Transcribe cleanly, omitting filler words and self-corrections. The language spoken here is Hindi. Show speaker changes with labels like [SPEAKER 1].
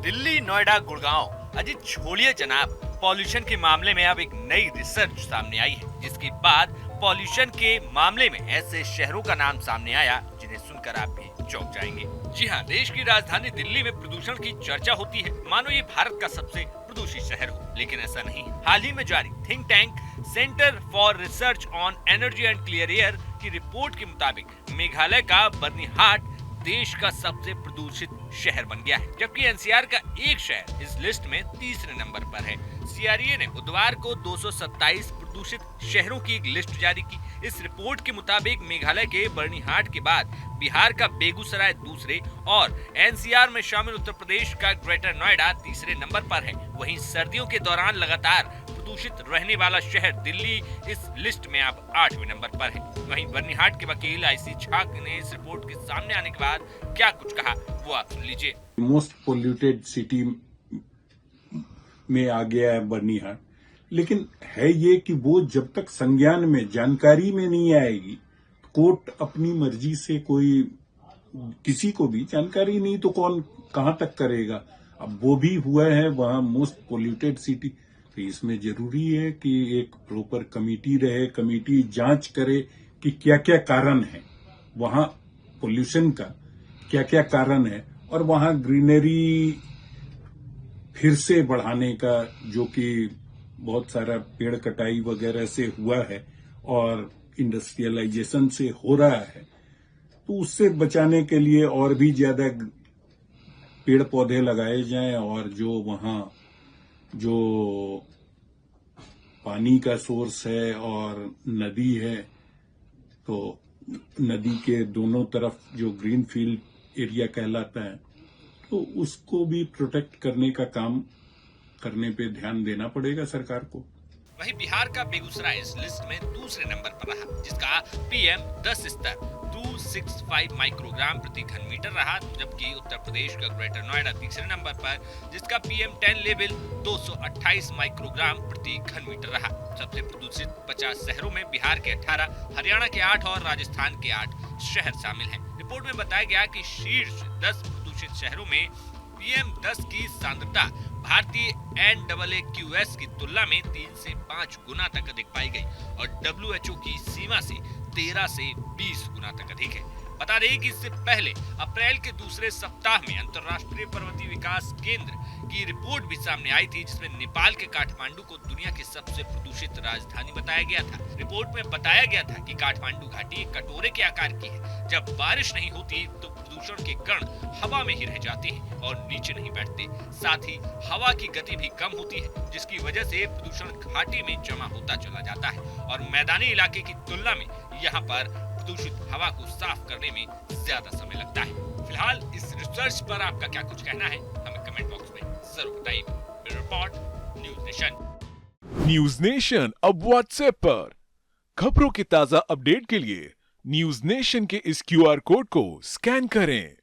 [SPEAKER 1] दिल्ली, नोएडा, गुड़गांव, अजी छोड़िए जनाब, पॉल्यूशन के मामले में अब एक नई रिसर्च सामने आई है, जिसके बाद पॉल्यूशन के मामले में ऐसे शहरों का नाम सामने आया जिन्हें सुनकर आप भी चौंक जाएंगे। जी हाँ, देश की राजधानी दिल्ली में प्रदूषण की चर्चा होती है मानो ये भारत का सबसे प्रदूषित शहर हो, लेकिन ऐसा नहीं। हाल ही में जारी think tank centre for research on energy and clear air की रिपोर्ट के मुताबिक मेघालय का बर्निहाट देश का सबसे प्रदूषित शहर बन गया है, जबकि एनसीआर का एक शहर इस लिस्ट में तीसरे नंबर पर है। सीआरईए ने बुधवार को 227 प्रदूषित शहरों की एक लिस्ट जारी की। इस रिपोर्ट के मुताबिक मेघालय के बर्निहाट के बाद बिहार का बेगूसराय दूसरे और एनसीआर में शामिल उत्तर प्रदेश का ग्रेटर नोएडा तीसरे नंबर पर है। वहीं सर्दियों के दौरान लगातार प्रदूषित रहने वाला शहर दिल्ली इस लिस्ट में अब 8वें नंबर पर है। वहीं बर्निहाट के वकील आईसी छाक ने इस रिपोर्ट के सामने आने के बाद क्या कुछ कहा, वो आप सुन लीजिए।
[SPEAKER 2] मोस्ट पोल्यूटेड सिटी में आ गया है बर्निहाट, लेकिन है ये कि वो जब तक संज्ञान में जानकारी में नहीं आएगी, कोर्ट अपनी मर्जी से कोई किसी को भी जानकारी नहीं तो कौन कहां तक करेगा। अब वो भी हुआ है वहां मोस्ट पोल्यूटेड सिटी, तो इसमें जरूरी है कि एक प्रॉपर कमेटी रहे, कमेटी जांच करे कि क्या क्या कारण है वहां पोल्यूशन का, क्या क्या कारण है, और वहां ग्रीनरी फिर से बढ़ाने का, जो कि बहुत सारा पेड़ कटाई वगैरह से हुआ है और इंडस्ट्रियलाइजेशन से हो रहा है, तो उससे बचाने के लिए और भी ज्यादा पेड़ पौधे लगाए जाएं, और जो वहां जो पानी का सोर्स है और नदी है, तो नदी के दोनों तरफ जो ग्रीन फील्ड एरिया कहलाता है, तो उसको भी प्रोटेक्ट करने का काम करने पे ध्यान देना पड़ेगा सरकार को।
[SPEAKER 1] वहीं बिहार का बेगूसराय इस लिस्ट में दूसरे नंबर पर रहा, जिसका पीएम 10 स्तर 265 माइक्रोग्राम प्रति घन मीटर रहा, जबकि उत्तर प्रदेश का ग्रेटर नोएडा तीसरे नंबर पर, जिसका पीएम 10 लेवल 228 माइक्रोग्राम प्रति घन मीटर रहा। सबसे प्रदूषित 50 शहरों में बिहार के 18, हरियाणा के 8 और राजस्थान के 8 शहर शामिल हैं। रिपोर्ट में बताया गया कि शीर्ष 10 प्रदूषित शहरों में पीएम 10 की सांद्रता भारतीय NAAQS की तुलना में 3 से 5 गुना तक अधिक पाई गई और WHO की सीमा से 13 से 20 गुना तक अधिक है। बता दें कि इससे पहले अप्रैल के दूसरे सप्ताह में अंतर्राष्ट्रीय पर्वतीय विकास केंद्र की रिपोर्ट भी सामने आई थी, जिसमें नेपाल के काठमांडू को दुनिया की सबसे प्रदूषित राजधानी बताया गया था। रिपोर्ट में बताया गया था कि काठमांडू घाटी एक कटोरे के आकार की है। जब बारिश नहीं होती तो प्रदूषण के कण हवा में ही रह जाते हैं और नीचे नहीं बैठते। साथ ही हवा की गति भी कम होती है, जिसकी वजह से प्रदूषण घाटी में जमा होता चला जाता है और मैदानी इलाके की तुलना में यहाँ पर प्रदूषित हवा को साफ करने में ज्यादा समय लगता है। फिलहाल इस रिसर्च पर आपका क्या कुछ कहना है, हमें कमेंट बॉक्स में जरूर बताइए। Bureau report, news nation.
[SPEAKER 3] News nation अब व्हाट्सएप पर खबरों के ताजा अपडेट के लिए न्यूज नेशन के इस QR कोड को स्कैन करें।